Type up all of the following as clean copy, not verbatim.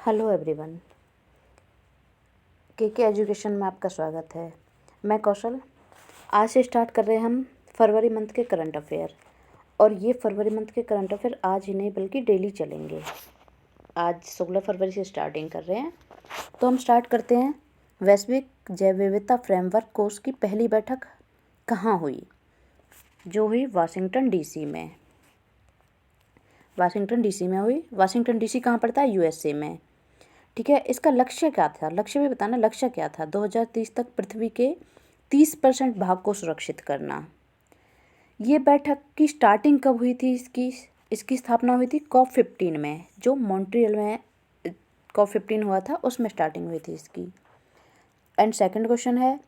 Hello everyone, के education में आपका स्वागत है। मैं कौशल। आज से स्टार्ट कर रहे हैं हम फरवरी मंथ के करंट अफेयर। और ये फरवरी मंथ के करंट अफेयर आज ही नहीं बल्कि डेली चलेंगे। आज 16 फरवरी से स्टार्टिंग कर रहे हैं। तो हम स्टार्ट करते हैं। वैश्विक जैव विविधता फ्रेमवर्क कोर्स की पहली बैठक कहाँ हुई? जो हुई वाशिंगटन डीसी में। हुई। वाशिंगटन डीसी कहाँ पड़ता है? यूएसए में। ठीक है। इसका लक्ष्य क्या था? लक्ष्य भी बताना, लक्ष्य क्या था? 2030 तक पृथ्वी के 30% भाग को सुरक्षित करना। ये बैठक की स्टार्टिंग कब हुई थी? इसकी स्थापना हुई थी COP15 में, जो मॉन्ट्रियल में COP15 हुआ था, उसमें स्टार्टिंग हुई थी इसकी। एंड सेकंड क्वेश्चन है,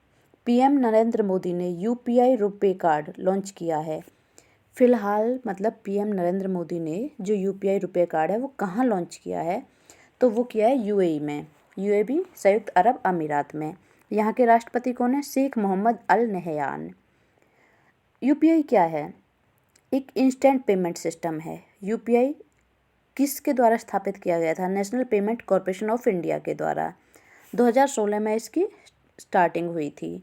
पीएम नरेंद्र मोदी ने यूपीआई रुपे कार्ड लॉन्च किया है। फिलहाल मतलब पीएम नरेंद्र मोदी ने जो यूपीआई रुपे कार्ड है वो कहाँ लॉन्च किया है? तो वो किया है यूएई में। यूएई संयुक्त अरब अमीरात में। यहाँ के राष्ट्रपति कौन है? Sheikh Mohamed Al Nahyan. UPI क्या है? एक इंस्टेंट पेमेंट सिस्टम है। यूपीआई किसके द्वारा स्थापित किया गया था? National Payment Corporation of India के द्वारा। 2016 में इसकी स्टार्टिंग हुई थी।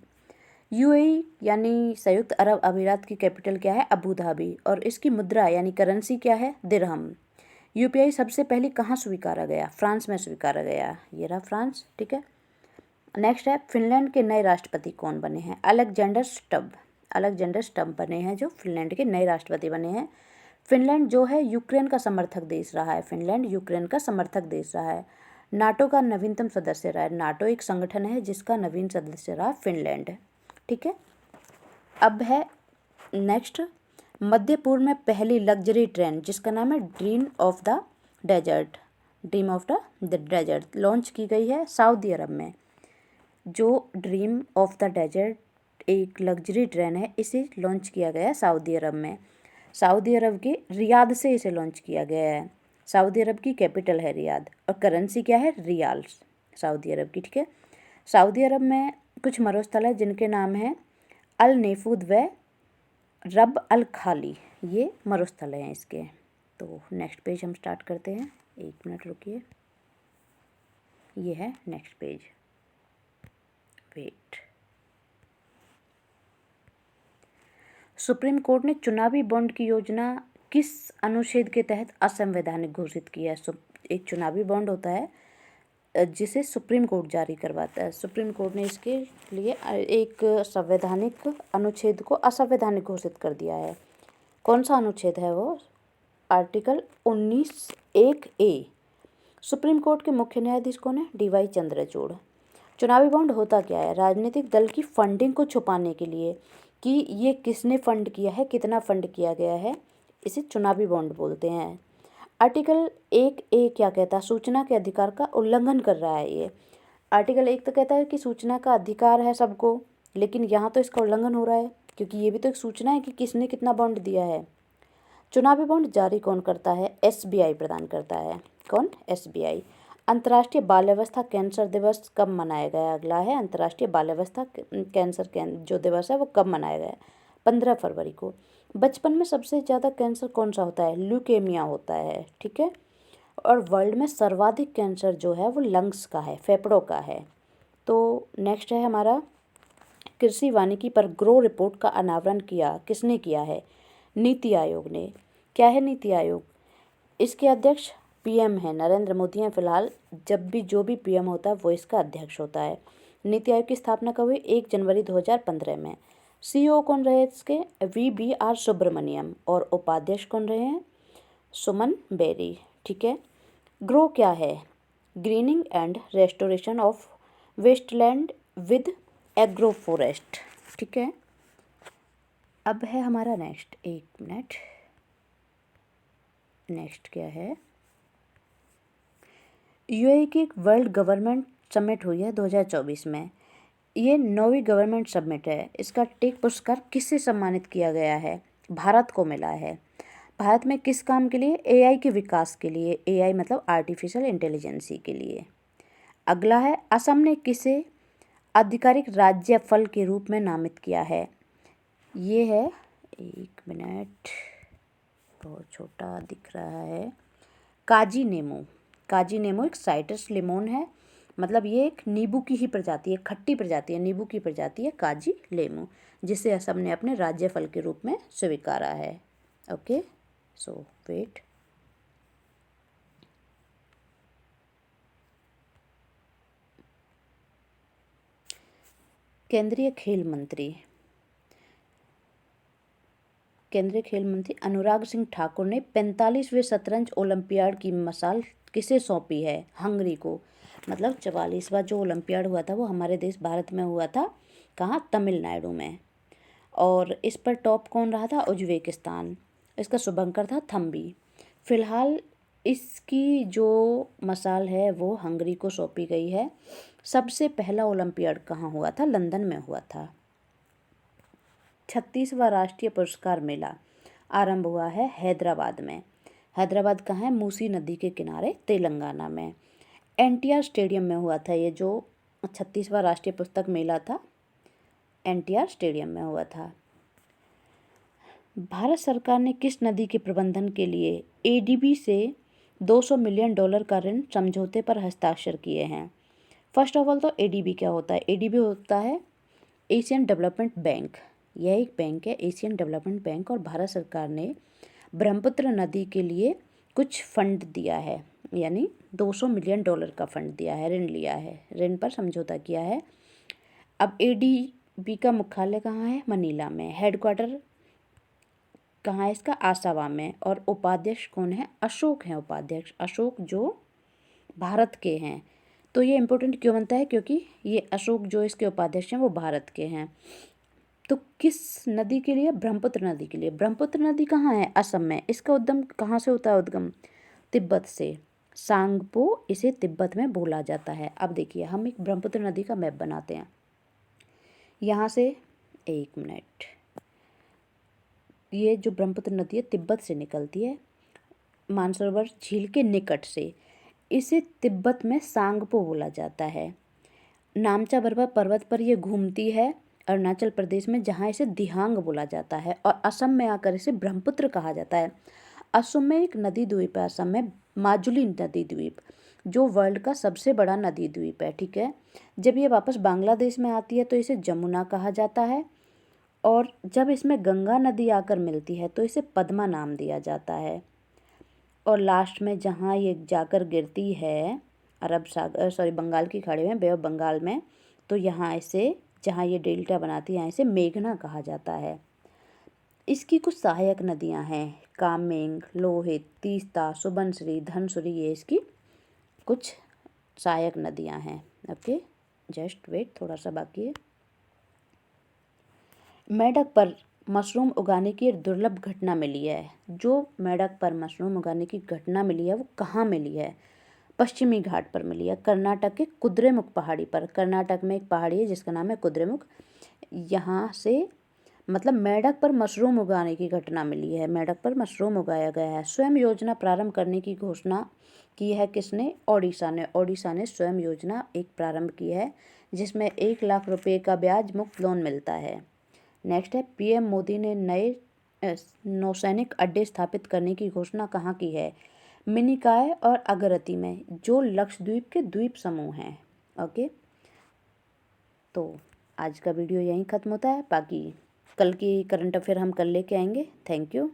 यूएई यानी संयुक्त अरब अमीरात की कैपिटल क्या है? Abu Dhabi. और इसकी मुद्रा यानी करेंसी क्या है? दिरहम। यूपीआई सबसे पहले कहाँ स्वीकारा गया? फ्रांस में स्वीकारा गया। ये रहा फ्रांस। ठीक है। नेक्स्ट है, फिनलैंड के नए राष्ट्रपति कौन बने हैं? अलेक्जेंडर स्टब बने हैं, जो फिनलैंड के नए राष्ट्रपति बने हैं। फिनलैंड जो है यूक्रेन का समर्थक देश रहा है। फिनलैंड यूक्रेन का समर्थक देश रहा है। नाटो का नवीनतम सदस्य रहा है। नाटो एक संगठन है जिसका नवीन सदस्य रहा फिनलैंड। ठीक है। अब है नेक्स्ट, मध्य पूर्व में पहली लग्जरी ट्रेन जिसका नाम है Dream of the Desert launch की गई है सऊदी अरब में। जो ड्रीम ऑफ द डेजर्ट एक लग्जरी ट्रेन है, इसे लॉन्च किया गया है सऊदी अरब में। सऊदी अरब के रियाद से इसे लॉन्च किया गया है। सऊदी अरब की कैपिटल है रियाद और करेंसी क्या है? रियाल्स सऊदी अरब की। ठीक है। सऊदी अरब में कुछ मरुस्थल है जिनके नाम है अल नेफूद व रब अल खाली। ये मरुस्थल हैं इसके। तो नेक्स्ट पेज हम स्टार्ट करते हैं। 1 मिनट रुकिए। ये है next page. Wait. Supreme Court ने चुनावी बॉन्ड की योजना किस अनुच्छेद के तहत असंवैधानिक घोषित किया है? एक चुनावी बॉन्ड होता है जिसे सुप्रीम कोर्ट जारी करवाता है। सुप्रीम कोर्ट ने इसके लिए एक संवैधानिक अनुच्छेद को असंवैधानिक घोषित कर दिया है। कौन सा अनुच्छेद है वो? Article 19(1)(a). सुप्रीम कोर्ट के मुख्य न्यायाधीश कौन है? DY चंद्रचूड़। चुनावी बॉन्ड होता क्या है? राजनीतिक दल की फंडिंग को छुपाने के लिए कि ये किसने फंड किया है, कितना फंड किया गया है, इसे चुनावी बॉन्ड बोलते हैं। आर्टिकल 1(a) क्या कहता है? सूचना के अधिकार का उल्लंघन कर रहा है ये। आर्टिकल 1 तो कहता है कि सूचना का अधिकार है सबको, लेकिन यहाँ तो इसका उल्लंघन हो रहा है क्योंकि ये भी तो एक सूचना है कि किसने कितना बॉन्ड दिया है। चुनावी बॉन्ड जारी कौन करता है? SBI प्रदान करता है। कौन? SBI। अंतर्राष्ट्रीय बाल्यावस्था कैंसर दिवस कब मनाया गया? अगला है अंतर्राष्ट्रीय बाल्यावस्था कैंसर जो दिवस है वो कब मनाया गया? 15 फरवरी को। बचपन में सबसे ज़्यादा कैंसर कौन सा होता है? ल्यूकेमिया होता है। ठीक है। और वर्ल्ड में सर्वाधिक कैंसर जो है वो लंग्स का है, फेफड़ों का है। तो नेक्स्ट है हमारा, कृषि वानिकी पर ग्रो रिपोर्ट का अनावरण किसने किया है? नीति आयोग ने। क्या है नीति आयोग? इसके अध्यक्ष PM है, नरेंद्र मोदी हैं फिलहाल। जब भी जो भी PM होता है वो इसका अध्यक्ष होता है। नीति आयोग की स्थापना कब हुई? 1 जनवरी 2015 में। CEO कौन रहे इसके? VBR सुब्रमण्यम। और उपाध्यक्ष कौन रहे हैं? सुमन बेरी। ठीक है। ग्रो क्या है? Greening and restoration of wasteland with agro forest. ठीक है। अब है हमारा नेक्स्ट, 1 मिनट। नेक्स्ट क्या है? यूएई की वर्ल्ड गवर्नमेंट समिट हुई है 2024 में। ये 9वीं गवर्नमेंट समिट है। इसका टेक पुरस्कार किससे सम्मानित किया गया है? भारत को मिला है। भारत में किस काम के लिए? AI के विकास के लिए। AI मतलब आर्टिफिशियल इंटेलिजेंसी के लिए। अगला है, असम ने किसे आधिकारिक राज्य फल के रूप में नामित किया है? ये है, 1 मिनट, बहुत छोटा दिख रहा है, काजी नेमू। काजी नेमो एक साइट्रस लेमोन है, मतलब ये एक नींबू की ही प्रजाति है, खट्टी प्रजाति है, नींबू की प्रजाति है काजी लेमो, जिसे असम ने अपने राज्य फल के रूप में स्वीकारा है। ओके, सो वेट। केंद्रीय खेल मंत्री अनुराग सिंह ठाकुर ने 45वें शतरंज ओलंपियाड की मशाल किसे सौंपी है? हंगरी को। मतलब 44वां जो ओलंपियाड हुआ था वो हमारे देश भारत में हुआ था, कहाँ? तमिलनाडु में। और इस पर टॉप कौन रहा था? उज्बेकिस्तान। इसका शुभंकर था थम्बी। फिलहाल इसकी जो मशाल है वो हंगरी को सौंपी गई है। सबसे पहला ओलंपियाड कहाँ हुआ था? लंदन में हुआ था। 36वां राष्ट्रीय पुरस्कार मेला आरंभ हुआ है हैदराबाद में। हैदराबाद कहाँ है? मूसी नदी के किनारे, तेलंगाना में। एनटीआर स्टेडियम में हुआ था ये जो 36वां राष्ट्रीय पुस्तक मेला था, एनटीआर स्टेडियम में हुआ था। भारत सरकार ने किस नदी के प्रबंधन के लिए एडीबी से $200 मिलियन का ऋण समझौते पर हस्ताक्षर किए हैं? फर्स्ट ऑफ ऑल तो एडीबी क्या होता है? एडीबी होता है एशियन डेवलपमेंट बैंक। यह एक बैंक है, एशियन डेवलपमेंट बैंक, और भारत सरकार ने ब्रह्मपुत्र नदी के लिए कुछ फंड दिया है, यानी $200 मिलियन का फंड दिया है, ऋण लिया है, ऋण पर समझौता किया है। अब एडीबी का मुख्यालय कहाँ है? मनीला में। हेडक्वार्टर कहाँ है इसका? आसावा में। और उपाध्यक्ष कौन है? अशोक हैं उपाध्यक्ष, अशोक जो भारत के हैं। तो ये इम्पोर्टेंट क्यों बनता है? क्योंकि ये अशोक जो इसके उपाध्यक्ष हैं वो भारत के हैं। तो किस नदी के लिए? ब्रह्मपुत्र नदी के लिए। ब्रह्मपुत्र नदी कहाँ है? असम में। इसका उद्गम कहाँ से होता है? उद्गम तिब्बत से। सांगपो इसे तिब्बत में बोला जाता है। अब देखिए हम एक ब्रह्मपुत्र नदी का मैप बनाते हैं। यहाँ से, एक मिनट, ये जो ब्रह्मपुत्र नदी है तिब्बत से निकलती है, मानसरोवर झील के निकट से। इसे तिब्बत में सांगपो बोला जाता है। नामचा बरवा पर्वत पर ये घूमती है अरुणाचल प्रदेश में, जहाँ इसे दिहांग बोला जाता है, और असम में आकर इसे ब्रह्मपुत्र कहा जाता है। असम में एक नदी द्वीप है, असम में माजुली नदी द्वीप, जो वर्ल्ड का सबसे बड़ा नदी द्वीप है। ठीक है, जब ये वापस बांग्लादेश में आती है तो इसे जमुना कहा जाता है, और जब इसमें गंगा नदी आकर मिलती है तो इसे पद्मा नाम दिया जाता है। और लास्ट में जहाँ ये जाकर गिरती है बंगाल की खाड़ी में, बे ऑफ बंगाल में, तो यहाँ इसे, जहाँ ये डेल्टा बनाती है, यहाँ इसे मेघना कहा जाता है। इसकी कुछ सहायक नदियाँ हैं, कामेंग, लोहित, तीस्ता, सुबनसिरी, धनसिरी, ये इसकी कुछ सहायक नदियाँ हैं। ओके, जस्ट वेट, थोड़ा सा बाकी है। मेढक पर मशरूम उगाने की एक दुर्लभ घटना मिली है। जो मेढक पर मशरूम उगाने की घटना मिली है वो कहाँ मिली है? पश्चिमी घाट पर मिली है, कर्नाटक के कुद्रेमुख पहाड़ी पर। कर्नाटक में एक पहाड़ी है जिसका नाम है कुद्रेमुख। यहाँ से मतलब मेढक पर मशरूम उगाने की घटना मिली है, मेढक पर मशरूम उगाया गया है। स्वयं योजना प्रारंभ करने की घोषणा की है किसने? ओडिशा ने। ओडिशा ने स्वयं योजना एक प्रारंभ की है जिसमें 1 लाख रुपए का ब्याज मुक्त लोन मिलता है। नेक्स्ट है, पीएम मोदी ने नए नौसैनिक अड्डे स्थापित करने की घोषणा कहाँ की है? मिनिकॉय और अगरती में, जो लक्षद्वीप के द्वीप समूह हैं। ओके, तो आज का वीडियो यहीं ख़त्म होता है, बाकी कल की करंट अफेयर हम कल लेके आएंगे। Thank you.